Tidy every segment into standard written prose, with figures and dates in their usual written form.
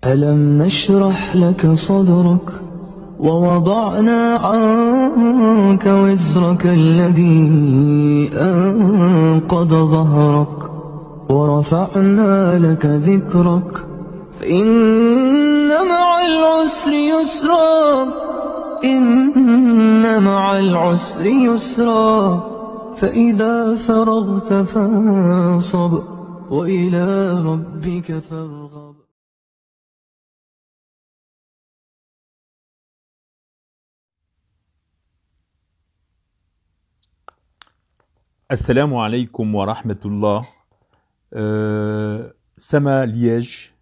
ألم نشرح لك صدرك ووضعنا عنك وزرك الذي أنقض ظهرك ورفعنا لك ذكرك فإن مع العسر يسرا إن مع العسر يسرا فإذا فرغت فانصب وإلى ربك فارغب. Assalamu alaikum wa rahmatullah. Sama Liège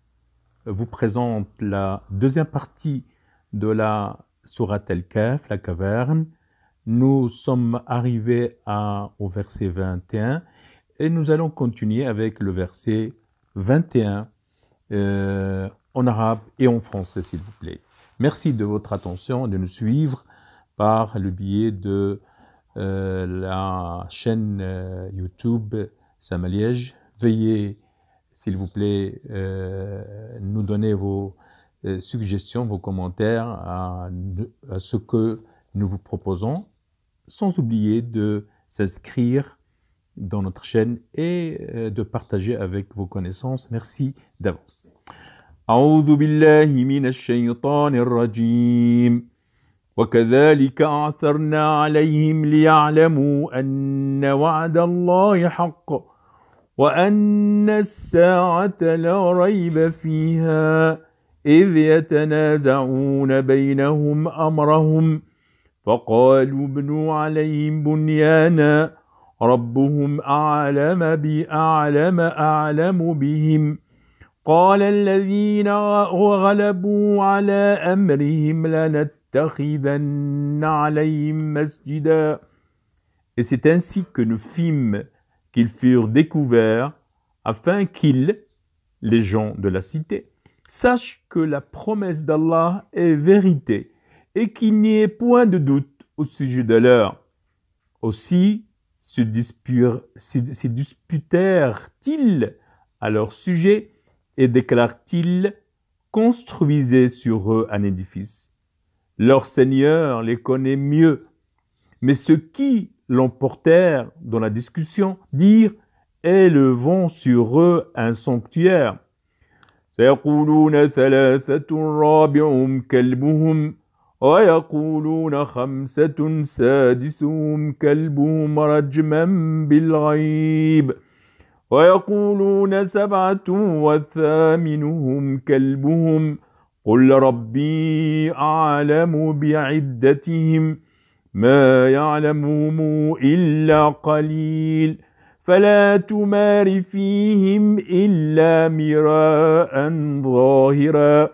vous présente la deuxième partie de la sourate Al-Kahf, la caverne. Nous sommes arrivés au verset 21 et nous allons continuer avec le verset 21 en arabe et en français, s'il vous plaît. Merci de votre attention, de nous suivre par le biais de la chaîne YouTube Sama Liège. Veuillez, s'il vous plaît, nous donner vos suggestions, vos commentaires à ce que nous vous proposons, sans oublier de s'inscrire dans notre chaîne et de partager avec vos connaissances. Merci d'avance. أعوذ بالله من الشيطان الرجيم وكذلك أعثرنا عليهم ليعلموا أن وعد الله حق وأن الساعة لا ريب فيها إذ يتنازعون بينهم أمرهم فقالوا ابنوا عليهم بنيانا ربهم أعلم بهم قال الذين غلبوا على أمرهم لنتخذن عليهم مسجدا. Et c'est ainsi que nous fîmes qu'ils furent découverts, afin qu'ils, les gens de la cité, sachent que la promesse d'Allah est vérité et qu'il n'y ait point de doute au sujet de l'heure. Aussi se disputèrent-ils à leur sujet et déclarent-ils: construisez sur eux un édifice. Leur Seigneur les connaît mieux. Mais ceux qui l'emportèrent dans la discussion dirent: élevons sur eux un sanctuaire. سيقولون ثلاثة رابعهم كلبهم ويقولون خمسة سادسهم كلبهم رجما بالغيب ويقولون سبعة وثامنهم كلبهم قل ربي أعلم بعدتهم ما يعلمهم إلا قليل فلا تمار فيهم إلا مراء ظاهرا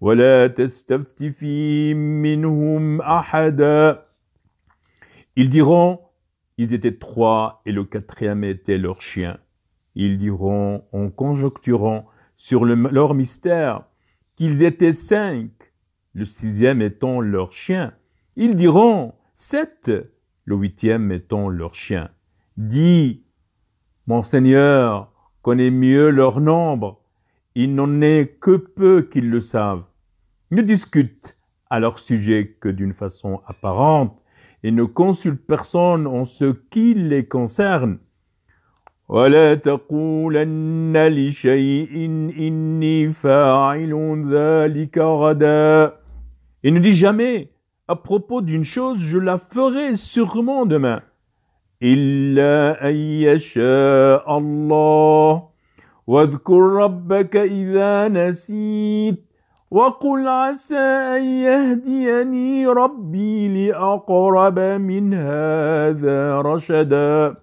ولا تستفت فيهم منهم أحدا. Ils diront: ils étaient trois et le quatrième était leur chien. Ils diront en conjecturant sur leur mystère qu'ils étaient 5, le 6e étant leur chien. Ils diront 7, le 8e étant leur chien. Dis: mon Seigneur connaît mieux leur nombre, il n'en est que peu qu'ils le savent. Ne discutent à leur sujet que d'une façon apparente et ne consultent personne en ce qui les concerne. ولا تقولن لشيء إني فاعل ذلك غدا. Et ne dis jamais à propos d'une chose: je la ferai sûrement demain. إلا أن يشاء الله واذكر ربك إذا نسيت وقل عسى أن يهديني ربي لأقرب من هذا رشدا.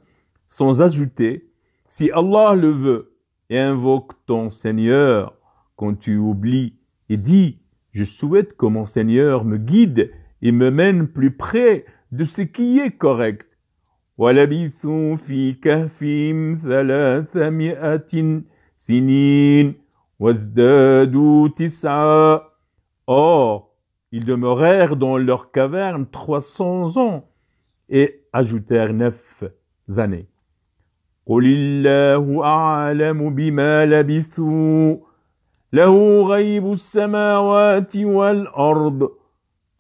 Sans ajouter: si Allah le veut, et invoque ton Seigneur quand tu oublies, et dis: je souhaite que mon Seigneur me guide et me mène plus près de ce qui est correct. وَلَبِثُوا فِي كَهْفِهِمْ 300 سِنِينَ وَازْدَادُوا 9. Or, ils demeurèrent dans leur caverne 300 ans et ajoutèrent 9 années. قل الله أعلم بما لبثوا له غيب السماوات والأرض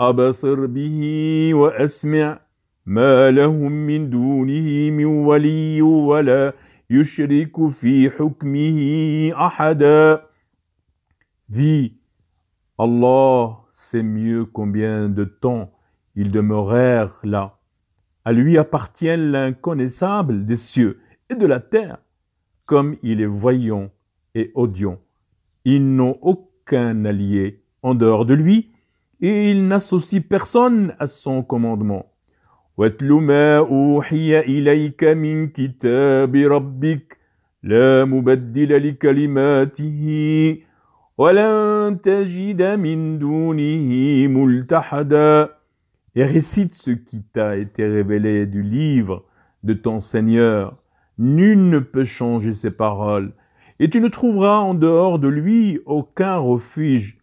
أبصر به وأسمع ما لهم من دونه من ولي ولا يشرك في حكمه أحدا. Dis, Allah sait mieux combien de temps ils demeurèrent là. À lui appartient l'inconnaissable des cieux et de la terre, comme il est voyant et audient. Ils n'ont aucun allié en dehors de lui et il n'associe personne à son commandement. وَاتْلُ مَا أُوحِيَ إِلَيْكَ مِنْ كِتَابِ رَبِّكَ لَا مُبَدِّلَ لِكَلِمَاتِهِ وَلَنْ تَجِدَ مِنْ دُونِهِ مُلْتَحَدًا. Et récite ce qui t'a été révélé du livre de ton Seigneur. Nul ne peut changer ses paroles, et tu ne trouveras en dehors de lui aucun refuge.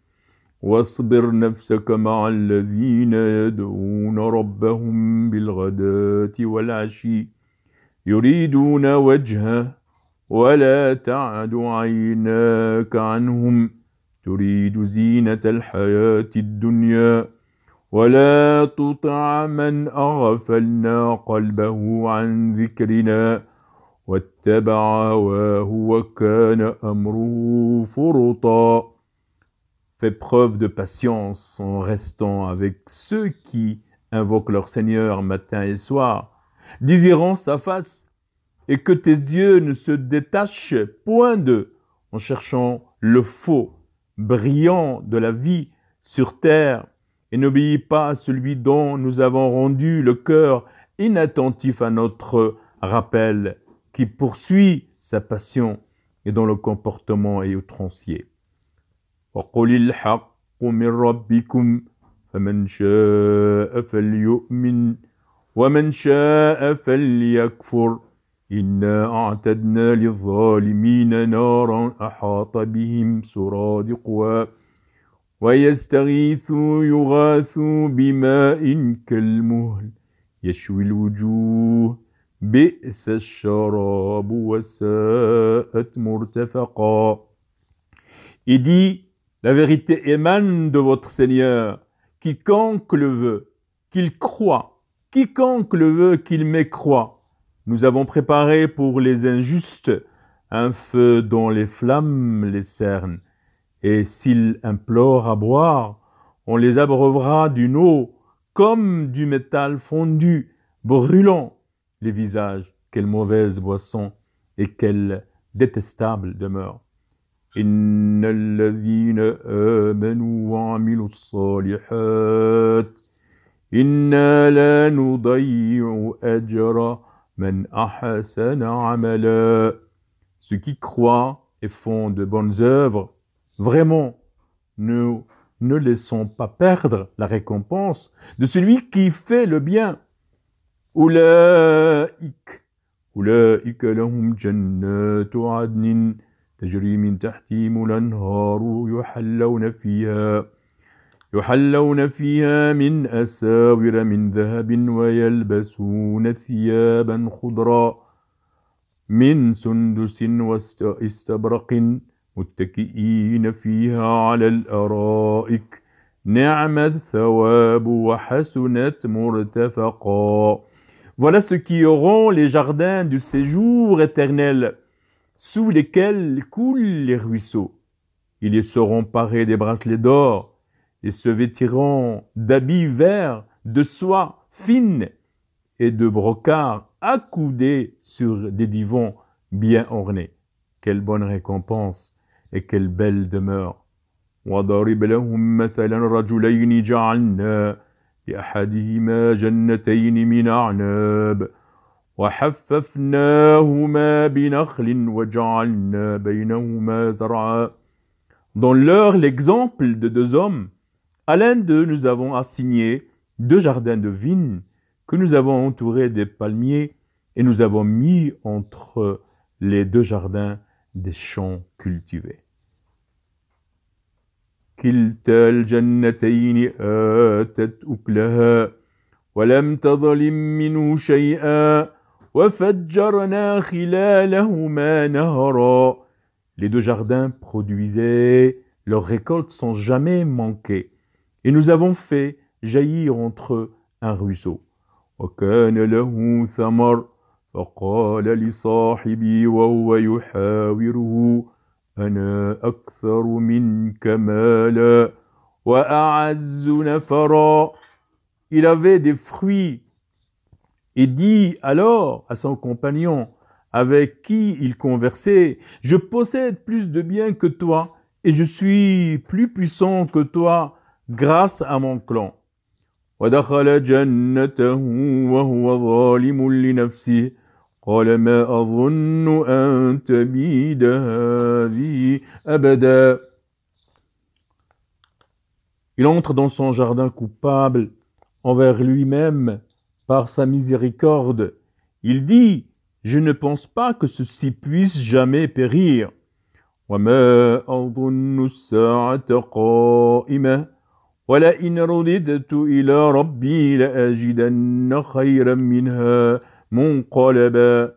واصبر نفسك مع الذين يدعون ربهم بالغداة والعشي يريدون وجهه ولا تعد عيناك عنهم تريد زينة الحياة الدنيا ولا تطع من أغفلنا قلبه عن ذكرنا واتبع هواه وكان أمره فرطا. Fais preuve de patience en restant avec ceux qui invoquent leur Seigneur matin et soir, désirant sa face, et que tes yeux ne se détachent point d'eux, en cherchant le faux, brillant de la vie sur terre, et n'obéis pas à celui dont nous avons rendu le cœur inattentif à notre rappel, qui poursuit sa passion et dont le comportement est outrancier. وَقُلِ الْحَقُّ مِنْ رَبِّكُمْ فَمَنْ شَاءَ فَلْيُؤْمِنْ وَمَنْ شَاءَ فَلْيَكْفُرْ إِنَّا أَعْتَدْنَا لِلظَّالِمِينَ نَارًا أَحَاطَ بِهِمْ سُرَادِقُهَا وَيَسْتَغِيثُوا يُغَاثُوا بِمَاءٍ كَالْمُهْلِ يَشْوِي الْوُجُوهَ بِئْسَ الشَّرَابُ وَسَاءَتْ مُرْتَفَقًا. Il dit, la vérité émane de votre Seigneur. Quiconque le veut, qu'il croit. Quiconque le veut, qu'il mécroit. Nous avons préparé pour les injustes un feu dont les flammes les cernent. Et s'ils implorent à boire, on les abreuvera d'une eau comme du métal fondu, brûlant les visages. Quelle mauvaise boisson et quelle détestable demeure. إن الذين آمنوا وعملوا الصالحات إنا لا نضيع أجر من أحسن عملا. Ceux qui croient et font de bonnes œuvres, vraiment, nous ne laissons pas perdre la récompense de celui qui fait le bien. أولئك لهم جنات عدن تجري من تحتهم الأنهار يحلون فيها من أساور من ذهب ويلبسون ثيابا خضرا من سندس واستبرق متكئين فيها على الأرائك نعم الثواب وحسنت مرتفقا. Voilà ceux qui auront les jardins du séjour éternel, sous lesquels coulent les ruisseaux. Ils y seront parés des bracelets d'or et se vêtiront d'habits verts, de soie fine et de brocart accoudés sur des divans bien ornés. Quelle bonne récompense et quelle belle demeure. وَضَرِبْ لَهُمْ مَثَلًا رَجُلَيْنِ جَعَلْنَا لأحدهما جنتين من أعناب وحففناهما بنخل وجعلنا بينهما زرعا. Donne-leur l'exemple de deux hommes. À l'un d'eux, nous avons assigné 2 jardins de vignes que nous avons entourés des palmiers et nous avons mis entre les 2 jardins des champs cultivés. كلتا الجنتين آتت أكلها ولم تظلم منه شيئا وفجرنا خلالهما نهرا. Les 2 jardins produisaient leurs récoltes sans jamais manquer. Et nous avons fait jaillir entre eux un ruisseau. وَكَانَ لَهُ ثَمَرٌ فَقَالَ لِصَاحِبِهِ وَهُوَ يُحَاوِرُهُ أَنَا أَكْثَرُ مِنْكَ مَالًا وَأَعَزُّ نَفَرًا. Il avait des fruits et dit alors à son compagnon avec qui il conversait, je possède plus de biens que toi et je suis plus puissant que toi grâce à mon clan. ودخل جنته وهو ظالم لنفسه قال ما أظن أن تبيد هذه أبدا. Il entre dans son jardin coupable envers lui-même par sa miséricorde. Il dit, je ne pense pas que ceci puisse jamais périr. وما أظن الساعة قائمة ولئن رددت إلى ربي لأجدن خيرا منها منقلبا.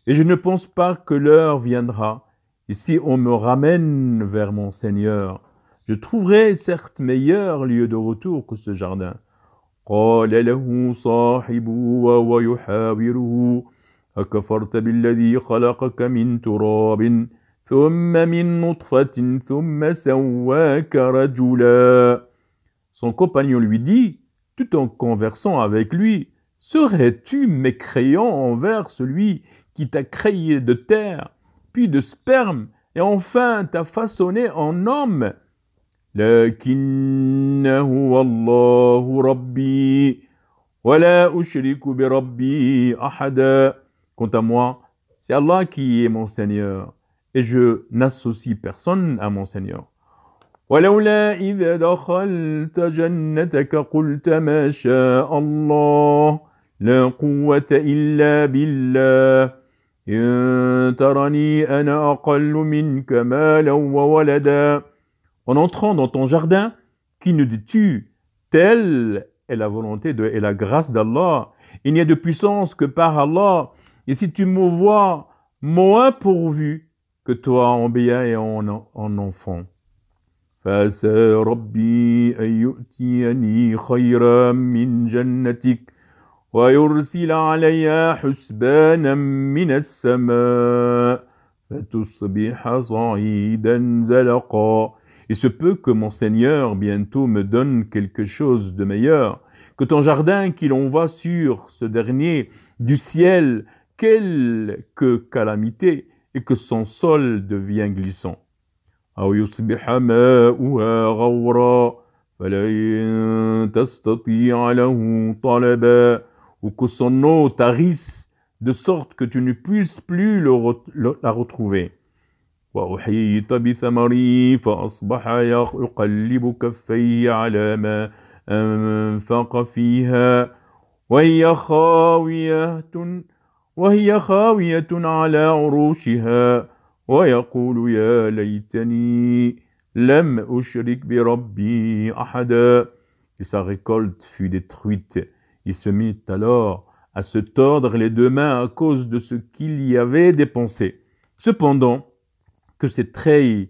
Et je ne pense pas que l'heure viendra. Et si on me ramène vers mon Seigneur, je trouverai certes meilleur lieu de retour que ce jardin. قال له صاحبه وهو يحاوره أكفرت بالذي خلقك من تراب ثم من نطفة ثم سواك رجلا. Son compagnon lui dit, tout en conversant avec lui, serais-tu mécréant envers celui qui t'a créé de terre, puis de sperme, et enfin t'a façonné en homme? لكنه والله ربي ولا أشرك بربي أحدا. Quant à moi, c'est Allah qui est mon Seigneur, et je n'associe personne à mon Seigneur. ولولا إذا دخلت جنتك قلت ما شاء الله لا قوة إلا بالله إن ترني أنا أقل منك مالا وولدا. En entrant dans ton jardin, qui nous dis-tu, telle est la volonté et la grâce d'Allah. Il n'y a de puissance que par Allah. Et si tu me vois moins pourvu que toi en biens et en enfants. فَعَسَى رَبِّي أَن يُؤْتِيَنِي خَيْرًا مِنْ جَنَّتِكَ وَيُرْسِلَ عَلَيْهَا حُسْبَانًا مِنَ السَّمَاءِ فَتُصْبِحَ صَعِيدًا زَلَقًا. Il se peut que mon Seigneur bientôt me donne quelque chose de meilleur, que ton jardin qu'il envoie sur ce dernier du ciel quelque calamité et que son sol devient glissant. أو يصبح ماؤها غورا فلن تستطيع له طلبا. Ou que son eau tarisse de sorte que tu ne puisses plus la retrouver. وأحيط بثمره فأصبح يقلب كفيه على ما أنفق فيها وهي خاوية على عروشها ويقول يا ليتني لم أشرك بربي أحدا. Et sa récolte fut détruite. Il se mit alors à se tordre les deux mains à cause de ce qu'il y avait dépensé. Cependant, que ses treilles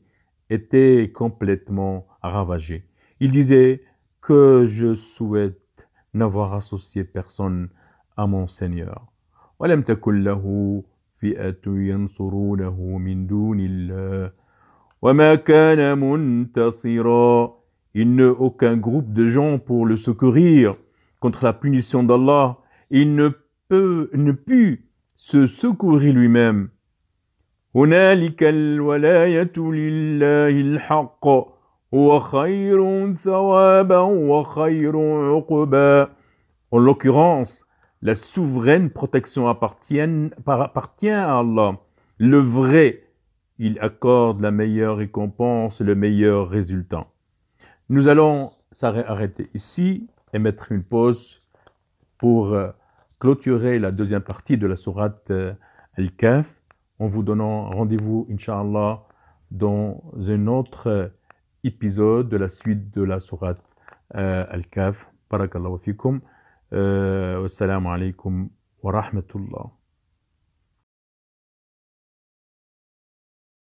étaient complètement ravagées. Il disait que je souhaite n'avoir associé personne à mon Seigneur. وَلَمْ تَكُنْ لَهُ فِئَةٌ يَنْصُرُونَهُ مِنْ دُونِ اللَّهِ وَمَا كَانَ مُنْتَصِرًا. Il n'eut aucun groupe de gens pour le secourir contre la punition d'Allah. Il ne put se secourir lui-même. هنالك الولاية لله الحق هو خير ثوابا وخير عقبا. En l'occurrence, la souveraine protection appartient à Allah. Le vrai, il accorde la meilleure récompense, le meilleur résultat. Nous allons s'arrêter ici et mettre une pause pour clôturer la deuxième partie de la sourate Al-Kahf, en vous donnant rendez-vous, Inch'Allah, dans un autre épisode de la suite de la sourate Al-Kahf. Barakallahu fikum. Wassalamu alaikum wa rahmatullah.